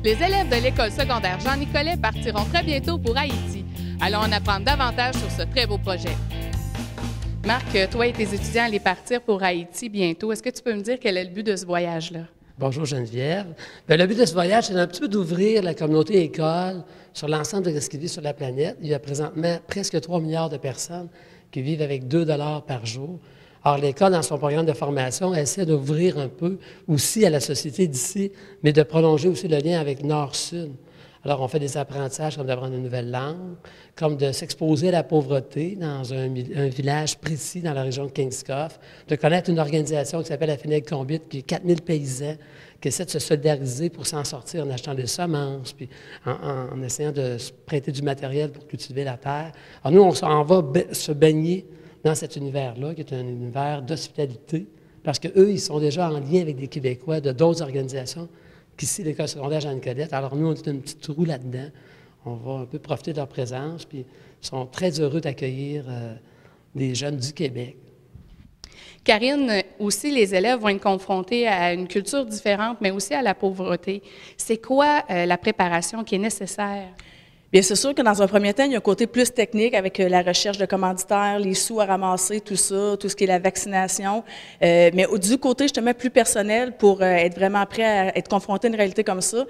Les élèves de l'école secondaire Jean-Nicolet partiront très bientôt pour Haïti. Allons en apprendre davantage sur ce très beau projet. Marc, toi et tes étudiants allez partir pour Haïti bientôt. Est-ce que tu peux me dire quel est le but de ce voyage-là? Bonjour Geneviève. Bien, le but de ce voyage, c'est un petit peu d'ouvrir la communauté école sur l'ensemble de ce qui vit sur la planète. Il y a présentement presque 3 milliards de personnes qui vivent avec 2 $ par jour. Or, l'école, dans son programme de formation, essaie d'ouvrir un peu aussi à la société d'ici, mais de prolonger aussi le lien avec Nord-Sud. Alors, on fait des apprentissages comme d'apprendre une nouvelle langue, comme de s'exposer à la pauvreté dans un village précis dans la région de Kingscoff, de connaître une organisation qui s'appelle la Fineg-Combit, qui est 4000 paysans, qui essaie de se solidariser pour s'en sortir en achetant des semences, puis en essayant de se prêter du matériel pour cultiver la terre. Alors, nous, on va se baigner dans cet univers-là, qui est un univers d'hospitalité, parce qu'eux, ils sont déjà en lien avec des Québécois de d'autres organisations qu'ici, l'école secondaire Jean-Nicolet. Alors, nous, on est une petite roue là-dedans. On va un peu profiter de leur présence, puis ils sont très heureux d'accueillir des jeunes du Québec. Karine, aussi, les élèves vont être confrontés à une culture différente, mais aussi à la pauvreté. C'est quoi la préparation qui est nécessaire? Bien, c'est sûr que dans un premier temps, il y a un côté plus technique avec la recherche de commanditaires, les sous à ramasser, tout ça, tout ce qui est la vaccination. Mais du côté, justement, plus personnel, pour être vraiment prêt à être confronté à une réalité comme ça,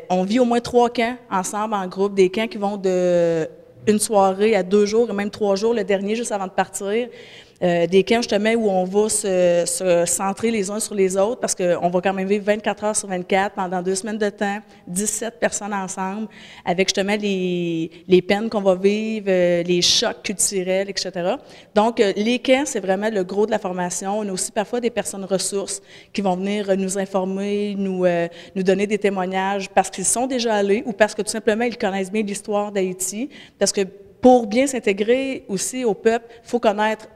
on vit au moins 3 camps ensemble, en groupe, des camps qui vont de une soirée à 2 jours, et même 3 jours, le dernier juste avant de partir. Des camps, justement, où on va se centrer les uns sur les autres parce qu'on va quand même vivre 24 heures sur 24 pendant 2 semaines de temps, 17 personnes ensemble, avec justement les peines qu'on va vivre, les chocs culturels, etc. Donc, les camps, c'est vraiment le gros de la formation. On a aussi parfois des personnes ressources qui vont venir nous informer, nous donner des témoignages parce qu'ils sont déjà allés ou parce que tout simplement, ils connaissent bien l'histoire d'Haïti. Parce que pour bien s'intégrer aussi au peuple, il faut connaître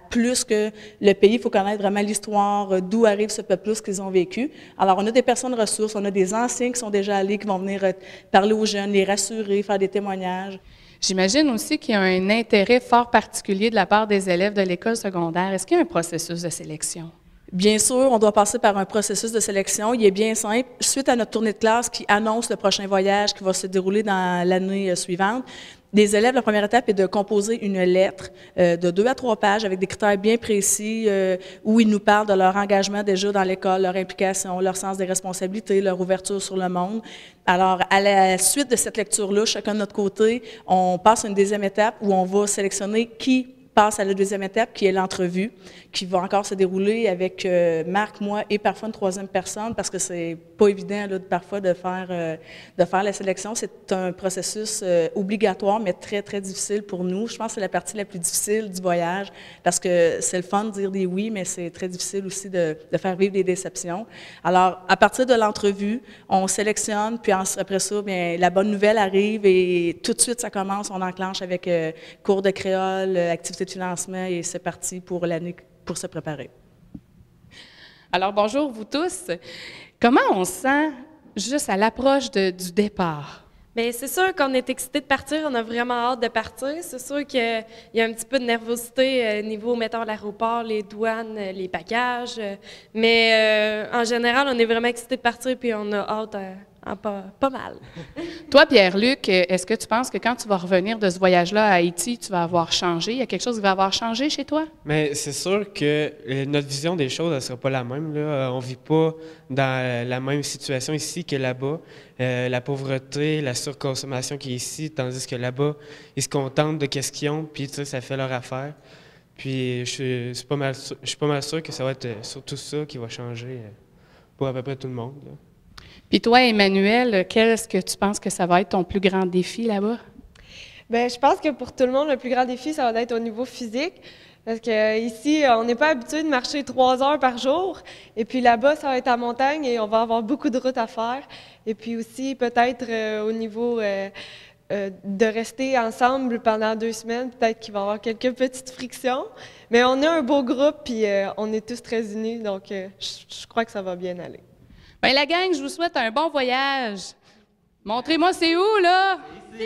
plus que le pays, il faut connaître vraiment l'histoire, d'où arrive ce peuple-là, ce qu'ils ont vécu. Alors, on a des personnes ressources, on a des anciens qui sont déjà allés, qui vont venir parler aux jeunes, les rassurer, faire des témoignages. J'imagine aussi qu'il y a un intérêt fort particulier de la part des élèves de l'école secondaire. Est-ce qu'il y a un processus de sélection? Bien sûr, on doit passer par un processus de sélection. Il est bien simple. Suite à notre tournée de classe qui annonce le prochain voyage qui va se dérouler dans l'année suivante, les élèves, la première étape est de composer une lettre de 2 à 3 pages avec des critères bien précis où ils nous parlent de leur engagement déjà dans l'école, leur implication, leur sens des responsabilités, leur ouverture sur le monde. Alors, à la suite de cette lecture-là, chacun de notre côté, on passe à une deuxième étape où on va sélectionner qui passe à la deuxième étape, qui est l'entrevue, qui va encore se dérouler avec Marc, moi et parfois une 3e personne, parce que c'est pas évident là, parfois de faire la sélection. C'est un processus obligatoire, mais très, très difficile pour nous. Je pense que c'est la partie la plus difficile du voyage, parce que c'est le fun de dire des oui, mais c'est très difficile aussi de faire vivre des déceptions. Alors, à partir de l'entrevue, on sélectionne, puis après ça, bien, la bonne nouvelle arrive et tout de suite, ça commence, on enclenche avec cours de créole, activités de financement et c'est parti pour l'année pour se préparer. Alors, bonjour vous tous. Comment on se sent juste à l'approche du départ? Bien, c'est sûr qu'on est excité de partir, on a vraiment hâte de partir. C'est sûr qu'il y a un petit peu de nervosité au niveau, mettons, l'aéroport, les douanes, les bagages. Mais en général, on est vraiment excité de partir puis on a hâte pas mal. Toi, Pierre-Luc, est-ce que tu penses que quand tu vas revenir de ce voyage-là à Haïti, tu vas avoir changé? Il y a quelque chose qui va avoir changé chez toi? Mais c'est sûr que notre vision des choses, elle ne sera pas la même, là. On ne vit pas dans la même situation ici que là-bas. La pauvreté, la surconsommation qui est ici, tandis que là-bas, ils se contentent de qu'est-ce qu'ils ont, puis ça fait leur affaire. Puis je suis pas mal sûr que ça va être surtout ça qui va changer pour à peu près tout le monde, là. Puis toi, Emmanuel, qu'est-ce que tu penses que ça va être ton plus grand défi là-bas? Bien, je pense que pour tout le monde, le plus grand défi, ça va être au niveau physique. Parce qu'ici, on n'est pas habitué de marcher 3 heures par jour. Et puis là-bas, ça va être en montagne et on va avoir beaucoup de routes à faire. Et puis aussi, peut-être au niveau de rester ensemble pendant 2 semaines, peut-être qu'il va y avoir quelques petites frictions. Mais on a un beau groupe puis on est tous très unis. Donc, je crois que ça va bien aller. Bien, la gang, je vous souhaite un bon voyage. Montrez-moi c'est où, là? Ici.